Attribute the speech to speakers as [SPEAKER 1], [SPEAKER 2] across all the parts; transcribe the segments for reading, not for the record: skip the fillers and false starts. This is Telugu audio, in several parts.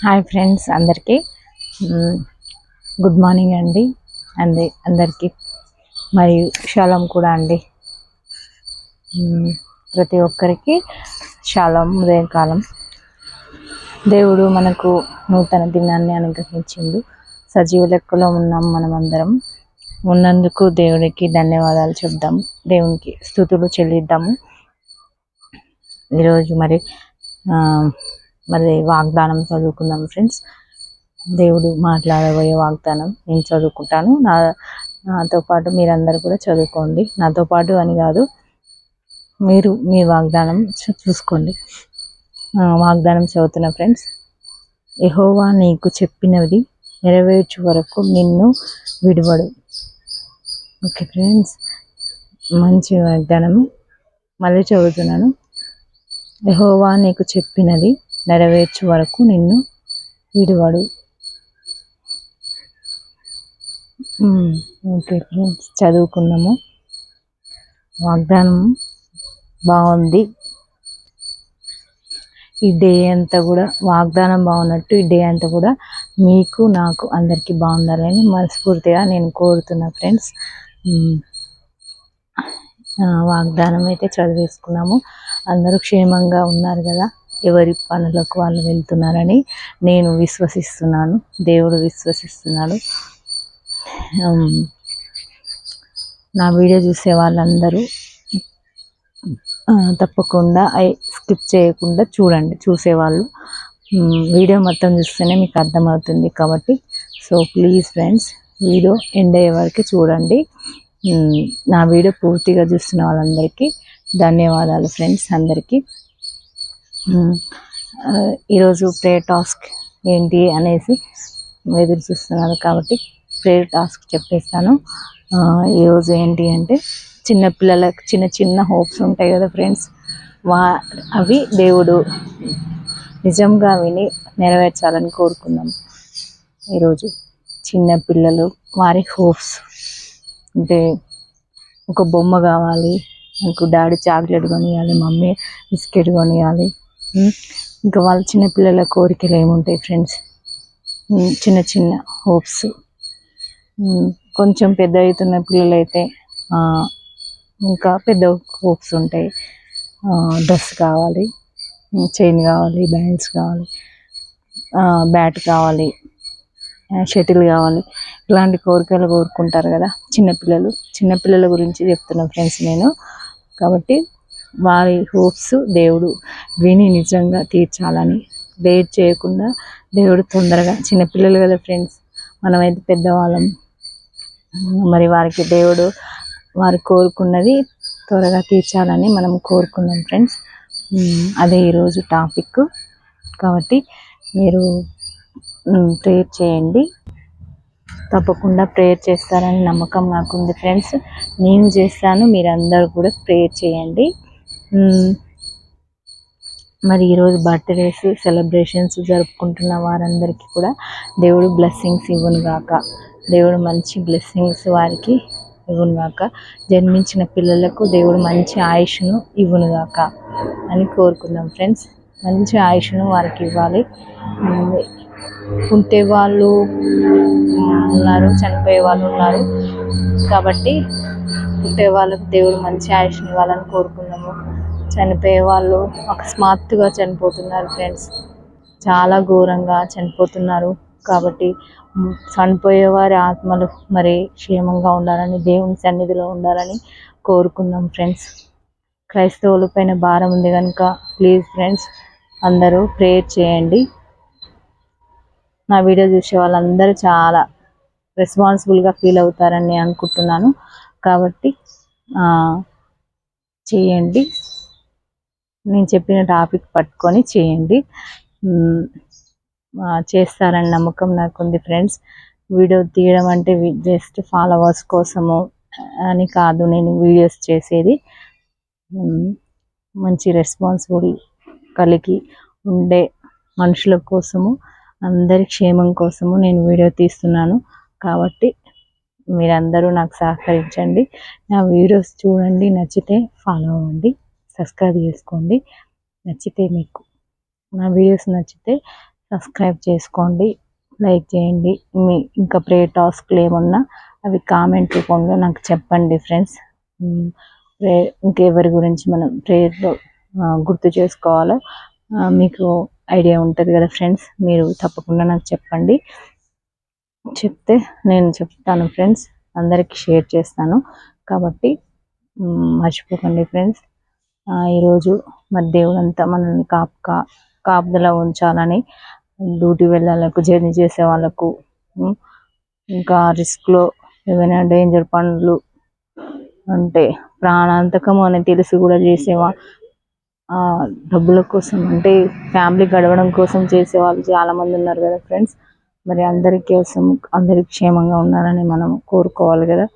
[SPEAKER 1] హాయ్ ఫ్రెండ్స్ అందరికీ గుడ్ మార్నింగ్ అండి. అందరికీ మరియు షాలోమ్ కూడా అండి. ప్రతి ఒక్కరికి షాలోమ్ ఉదయకాలం. దేవుడు మనకు నూతన దినాన్ని అనుగ్రహించిండు. సజీవ లెక్కలో ఉన్నాం మనమందరం. ఉన్నందుకు దేవుడికి ధన్యవాదాలు చెప్దాము, దేవునికి స్తుతులు చెల్లిద్దాము. ఈరోజు మరి వాగ్దానం చదువుకుందాం ఫ్రెండ్స్. దేవుడు మాట్లాడబోయే వాగ్దానం నేను చదువుకుంటాను. నాతో పాటు మీరందరూ కూడా చదువుకోండి. నాతో పాటు అని కాదు, మీరు మీ వాగ్దానం చూసుకోండి. వాగ్దానం చదువుతున్న ఫ్రెండ్స్. యెహోవా నీకు చెప్పినది నెరవేర్చు వరకు నిన్ను విడువడు. ఓకే ఫ్రెండ్స్, మంచి వాగ్దానము. మళ్ళీ చదువుతున్నాను. యెహోవా నీకు చెప్పినది నెరవేర్చు వరకు నిన్ను విడువడు. ఓకే ఫ్రెండ్స్, చదువుకున్నాము. వాగ్దానం బాగుంది. ఈ డే అంతా కూడా వాగ్దానం బాగున్నట్టు ఈ డే అంతా కూడా మీకు నాకు అందరికీ బాగుండాలని మనస్ఫూర్తిగా నేను కోరుతున్నా ఫ్రెండ్స్. వాగ్దానం అయితే చదివేసుకున్నాము. అందరూ క్షేమంగా ఉన్నారు కదా, ఎవరి పనులకు వాళ్ళు వెళ్తున్నారని నేను విశ్వసిస్తున్నాను. దేవుడు విశ్వసిస్తున్నాడు. నా వీడియో చూసే వాళ్ళందరూ తప్పకుండా స్కిప్ చేయకుండా చూడండి. చూసేవాళ్ళు వీడియో మొత్తం చూస్తేనే మీకు అర్థమవుతుంది కాబట్టి ప్లీజ్ ఫ్రెండ్స్, వీడియో ఎండ్ అయ్యే వరకు చూడండి. నా వీడియో పూర్తిగా చూస్తున్న వాళ్ళందరికీ ధన్యవాదాలు ఫ్రెండ్స్. అందరికీ ఈరోజు ప్రేయర్ టాస్క్ ఏంటి అనేసి ఎదురు చూస్తున్నారు కాబట్టి ప్రేయర్ టాస్క్ చెప్పేస్తాను. ఈరోజు ఏంటి అంటే, చిన్నపిల్లలకు చిన్న చిన్న హోప్స్ ఉంటాయి కదా ఫ్రెండ్స్, అవి దేవుడు నిజంగా విని నెరవేర్చాలని కోరుకున్నాం. ఈరోజు చిన్నపిల్లలు వారి హోప్స్ అంటే, ఒక బొమ్మ కావాలి, నాకు డాడీ చాక్లెట్ కొనియాలి, మమ్మీ బిస్కెట్ కొనియాలి. ఇంకా వాళ్ళ చిన్నపిల్లల కోరికలు ఏముంటాయి ఫ్రెండ్స్, చిన్న చిన్న హోప్స్. కొంచెం పెద్ద అవుతున్న పిల్లలైతే ఇంకా పెద్ద హోప్స్ ఉంటాయి. డ్రెస్ కావాలి, చైన్ కావాలి, బ్యాండ్స్ కావాలి, బ్యాట్ కావాలి, షటిల్ కావాలి, ఇలాంటి కోరికలు కోరుకుంటారు కదా చిన్నపిల్లలు. చిన్నపిల్లల గురించి చెప్తున్నా ఫ్రెండ్స్ నేను. కాబట్టి వారి హోప్స్ దేవుడు విని నిజంగా తీర్చాలని, లేట్ చేయకుండా దేవుడు తొందరగా, చిన్నపిల్లలు కదా ఫ్రెండ్స్, మనమైతే పెద్దవాళ్ళం, మరి వారికి దేవుడు వారు కోరుకున్నది త్వరగా తీర్చాలని మనం కోరుకున్నాం ఫ్రెండ్స్. అదే ఈరోజు టాపిక్. కాబట్టి మీరు ప్రేయర్ చేయండి. తప్పకుండా ప్రేయర్ చేస్తారని నమ్మకం నాకుంది ఫ్రెండ్స్. నేను చేస్తాను, మీరందరూ కూడా ప్రేయర్ చేయండి. మరి ఈరోజు బర్త్డేస్ సెలబ్రేషన్స్ జరుపుకుంటున్న వారందరికీ కూడా దేవుడు బ్లెస్సింగ్స్ ఇవ్వను గాక, దేవుడు మంచి బ్లెస్సింగ్స్ వారికి ఇవ్వను గాక, జన్మించిన పిల్లలకు దేవుడు మంచి ఆయుష్ను ఇవ్వను గాక అని కోరుకుందాం ఫ్రెండ్స్. మంచి ఆయుష్ను వారికి ఇవ్వాలి. ఉంటే వాళ్ళు ఉన్నారు, చనిపోయే వాళ్ళు ఉన్నారు. కాబట్టి పుట్టే వాళ్ళకు దేవుడు మంచి ఆయుష్ని ఇవ్వాలని కోరుకున్నాము. చనిపోయే వాళ్ళు అకస్మాత్తుగా చనిపోతున్నారు ఫ్రెండ్స్, చాలా ఘోరంగా చనిపోతున్నారు. కాబట్టి చనిపోయే వారి ఆత్మలు మరి క్షేమంగా ఉండాలని, దేవుని సన్నిధిలో ఉండాలని కోరుకుందాం ఫ్రెండ్స్. క్రైస్తవుల పైన భారం ఉంది కనుక ప్లీజ్ ఫ్రెండ్స్ అందరూ ప్రేయర్ చేయండి. నా వీడియో చూసే వాళ్ళందరూ చాలా రెస్పాన్సిబుల్గా ఫీల్ అవుతారని నేను అనుకుంటున్నాను. కాబట్టి చేయండి, నేను చెప్పిన టాపిక్ పట్టుకొని చేయండి. చేస్తారని నమ్మకం నాకుంది ఫ్రెండ్స్. వీడియో తీయడం అంటే జస్ట్ ఫాలోవర్స్ కోసము అని కాదు నేను వీడియోస్ చేసేది. మంచి రెస్పాన్సిబుల్ కలిగి ఉండే మనుషుల కోసము, అందరి క్షేమం కోసము నేను వీడియో తీస్తున్నాను. కాబట్టి మీరందరూ నాకు సహకరించండి. నా వీడియోస్ చూడండి, నచ్చితే ఫాలో అవ్వండి, సబ్స్క్రైబ్ చేసుకోండి. నచ్చితే మీకు నా వీడియోస్ నచ్చితే సబ్స్క్రైబ్ చేసుకోండి, లైక్ చేయండి. మీ ఇంకా ప్రేయర్ టాస్క్లు ఏమన్నా అవి కామెంట్ రూపంలో నాకు చెప్పండి ఫ్రెండ్స్. ప్రే ఇంకెవరి గురించి మనం ప్రేయర్లో గుర్తు చేసుకోవాలో మీకు ఐడియా ఉంటుంది కదా ఫ్రెండ్స్, మీరు తప్పకుండా నాకు చెప్పండి. చెప్తే నేను చెప్తాను ఫ్రెండ్స్, అందరికీ షేర్ చేస్తాను. కాబట్టి మర్చిపోకండి ఫ్రెండ్స్. ఈరోజు మరి దేవుడంతా మనల్ని కాపుదల ఉంచాలని, డ్యూటీ వెళ్ళాలకు, జర్నీ చేసే వాళ్ళకు, ఇంకా రిస్క్లో ఏమైనా డేంజర్ పనులు అంటే ప్రాణాంతకం అని తెలిసి కూడా చేసేవా డబ్బుల కోసం అంటే ఫ్యామిలీ గడవడం కోసం చేసేవాళ్ళు చాలామంది ఉన్నారు కదా ఫ్రెండ్స్. మరి అందరి కోసం అందరి క్షేమంగా ఉండాలని మనం కోరుకోవాలి కదా.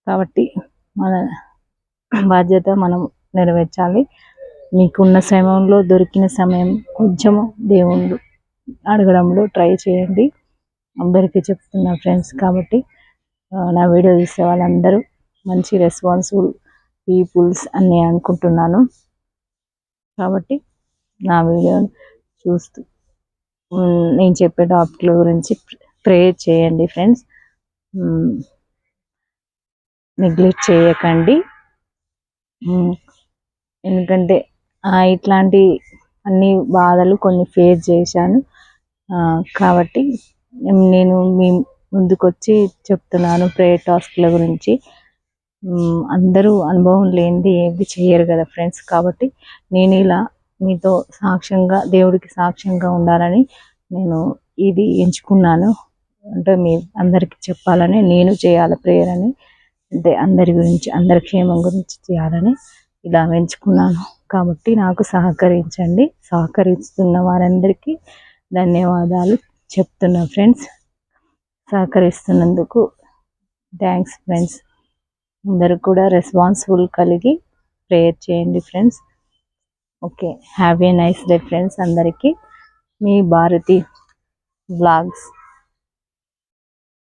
[SPEAKER 1] కాబట్టి మన బాధ్యత మనం నెరవేర్చాలి. మీకున్న సమయంలో దొరికిన సమయం కొంచెము దేవుళ్ళు అడగడంలో ట్రై చేయండి. అందరికీ చెప్తున్నా ఫ్రెండ్స్. కాబట్టి నా వీడియో చూసే వాళ్ళందరూ మంచి రెస్పాన్సిబుల్ పీపుల్స్ అని అనుకుంటున్నాను. కాబట్టి నా వీడియోని చూస్తూ నేను చెప్పే టాపిక్ల గురించి ప్రేయర్ చేయండి ఫ్రెండ్స్. నెగ్లెక్ట్ చేయకండి. ఎందుకంటే ఇట్లాంటి అన్ని బాధలు కొన్ని ఫేస్ చేశాను. కాబట్టి నేను మీ ముందుకొచ్చి చెప్తున్నాను ప్రేయర్ టాస్క్ల గురించి. అందరూ అనుభవం లేనిది ఏది చేయరు కదా ఫ్రెండ్స్. కాబట్టి నేను ఇలా మీతో సాక్ష్యంగా, దేవుడికి సాక్ష్యంగా ఉండాలని నేను ఇది ఎంచుకున్నాను. అంటే మీ అందరికీ చెప్పాలని, నేను చేయాలి ప్రేయర్ అని, అంటే అందరి గురించి, అందరి క్షేమం గురించి చేయాలని ఇలా ఎంచుకున్నాను. కాబట్టి నాకు సహకరించండి. సహకరిస్తున్న వారందరికీ ధన్యవాదాలు చెప్తున్నా ఫ్రెండ్స్. సహకరిస్తున్నందుకు thanks friends. అందరూ కూడా రెస్పాన్సిబుల్ కలిగి ప్రేయర్ చేయండి friends. Okay, have a nice day friends. అందరికీ మీ భారతి వ్లాగ్స్.